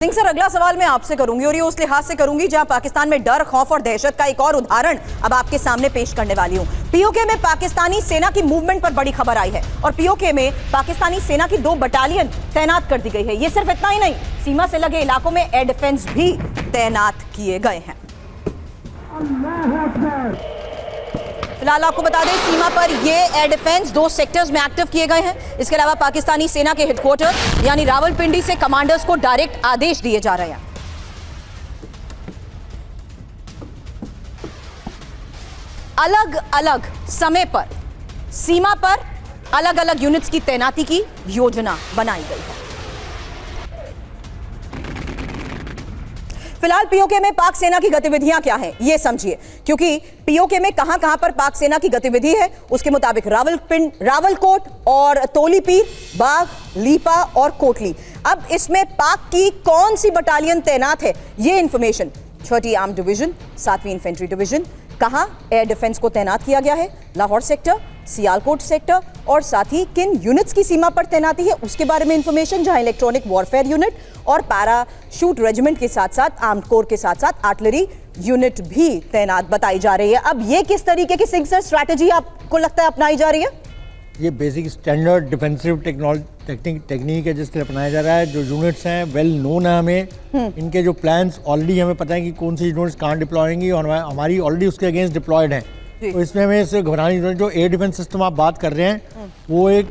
Singh sir, अगला सवाल मैं आपसे करूंगी और ये उस लिहाज से करूंगी जहां पाकिस्तान में डर, खौफ और दहशत का एक और उदाहरण अब आपके सामने पेश करने वाली हूं। पीओके में पाकिस्तानी सेना की मूवमेंट पर बड़ी खबर आई है और पीओके में पाकिस्तानी सेना की 2 बटालियन तैनात कर दी गई है। ये सिर्फ इतना ही नहीं, सीमा से लगे इलाकों में एयर डिफेंस भी तैनात किए गए हैं। फिलहाल आपको बता दें, सीमा पर ये एयर डिफेंस 2 सेक्टर्स में एक्टिव किए गए हैं। इसके अलावा पाकिस्तानी सेना के हेडक्वार्टर यानी रावलपिंडी से कमांडर्स को डायरेक्ट आदेश दिए जा रहे हैं। अलग अलग समय पर सीमा पर अलग अलग यूनिट्स की तैनाती की योजना बनाई गई है। फिलहाल पीओके में पाक सेना की गतिविधियां क्या हैं, यह समझिए, क्योंकि पीओके में कहां पर पाक सेना की गतिविधि है उसके मुताबिक रावलकोट और तोलीपीर, बाग, लीपा और कोटली। अब इसमें पाक की कौन सी बटालियन तैनात है, यह इंफॉर्मेशन 30 आर्म डिवीजन, 7वीं इन्फेंट्री डिवीजन, कहां एयर डिफेंस को तैनात किया गया है, लाहौर सेक्टर, सियालकोट सेक्टर और साथ ही किन यूनिट्स की सीमा पर तैनाती है उसके बारे में इंफॉर्मेशन, जहां इलेक्ट्रॉनिक वॉरफेयर यूनिट और पैराशूट रेजिमेंट के साथ साथ आर्म्ड कोर के साथ साथ आर्टिलरी यूनिट भी तैनात बताई जा रही है। अब ये किस तरीके की सिंह सर स्ट्रैटेजी आपको लगता है अपनाई जा रही है? ये बेसिक स्टैंडर्ड डिफेंसिव टेक्निक है जिसके लिए अपनाया जा रहा है। जो यूनिट्स हैं वेल नोन है हमें, इनके जो प्लान्स ऑलरेडी हमें पता है कि कौन सी यूनिट्स कहाँ डिप्लॉय होंगी और हमारी ऑलरेडी उसके अगेंस्ट डिप्लॉयड हैं। तो इसमें हमें इससे घबराने की, जो एयर डिफेंस सिस्टम आप बात कर रहे हैं वो एक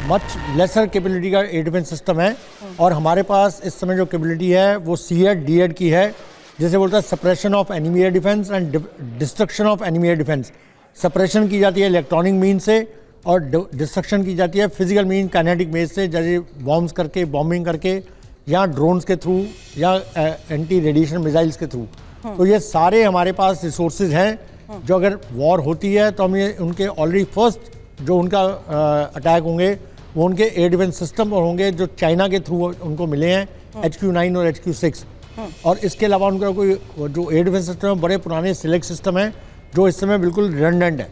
मच लेसर कैपेबिलिटी का एयर डिफेंस सिस्टम है और हमारे पास इस समय जो कैपेबिलिटी है वो सीएड डीएड की है, जैसे बोलता है suppression of enemy air defence and destruction of enemy air defence. Suppression की जाती है इलेक्ट्रॉनिक मीन से और डिस्ट्रक्शन की जाती है फिजिकल मीन काइनेटिक मीन से, जैसे बॉम्ब्स करके, बॉम्बिंग करके या ड्रोन्स के थ्रू या एंटी रेडिएशन मिसाइल्स के थ्रू। तो ये सारे हमारे पास रिसोर्सेज हैं जो अगर वॉर होती है तो हम ये उनके ऑलरेडी फर्स्ट जो उनका अटैक होंगे वो उनके एयर डिफेंस सिस्टम और होंगे जो चाइना के थ्रू उनको मिले हैं, HQ9 और HQ6। और इसके अलावा उनका कोई जो एयर डिफेंस सिस्टम है बड़े पुराने सिलेक्ट सिस्टम है जो इस समय बिल्कुल रिडंडेंट है।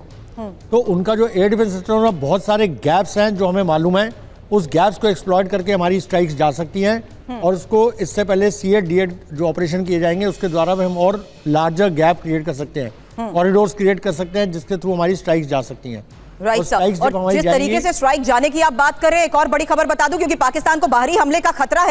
तो उनका जो एयर डिफेंस सिस्टम में बहुत सारे गैप्स हैं जो हमें मालूम है, उस गैप्स को एक्सप्लॉइट करके हमारी स्ट्राइक्स जा सकती हैं और उसको इससे पहले सीएड डीएड जो ऑपरेशन किए जाएंगे उसके द्वारा भी हम और लार्जर गैप क्रिएट कर सकते हैं, कॉरिडोर्स क्रिएट कर सकते हैं जिसके थ्रू हमारी स्ट्राइक्स जा सकती हैं। राइट सर, और जिस तरीके से स्ट्राइक जाने की आप बात कर रहे हैं, एक और बड़ी खबर बता दूं, क्योंकि पाकिस्तान को बाहरी हमले का खतरा है